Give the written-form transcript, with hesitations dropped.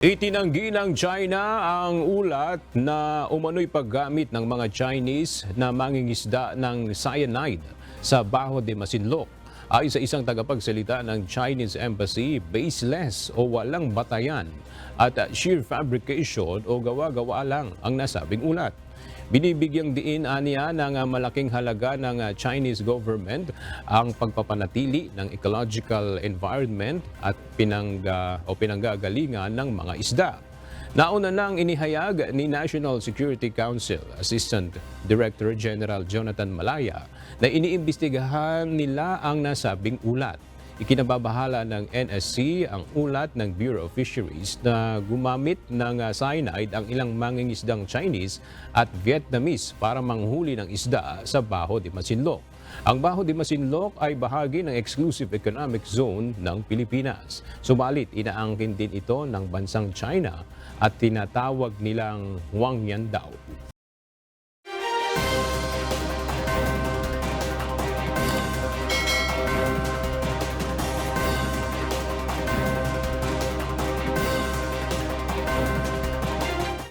Itinanggi ng China ang ulat na umano'y paggamit ng mga Chinese na mangingisda ng cyanide sa Baho de Masinloc. Ayon sa isang tagapagsalita ng Chinese Embassy, baseless o walang batayan at sheer fabrication o gawa-gawa lang ang nasabing ulat. Binibigyang diin aniya ng malaking halaga ng Chinese government ang pagpapanatili ng ecological environment at pinanggagalingan ng mga isda. Nauna nang inihayag ni National Security Council Assistant Director General Jonathan Malaya na iniimbestigahan nila ang nasabing ulat. Ikinababahala ng NSC ang ulat ng Bureau of Fisheries na gumamit ng cyanide ang ilang mangingisdang Chinese at Vietnamese para manghuli ng isda sa Baho de Masinloc. Ang Baho de Masinloc ay bahagi ng Exclusive Economic Zone ng Pilipinas. Subalit, inaangkin din ito ng bansang China at tinatawag nilang Huangyan daw.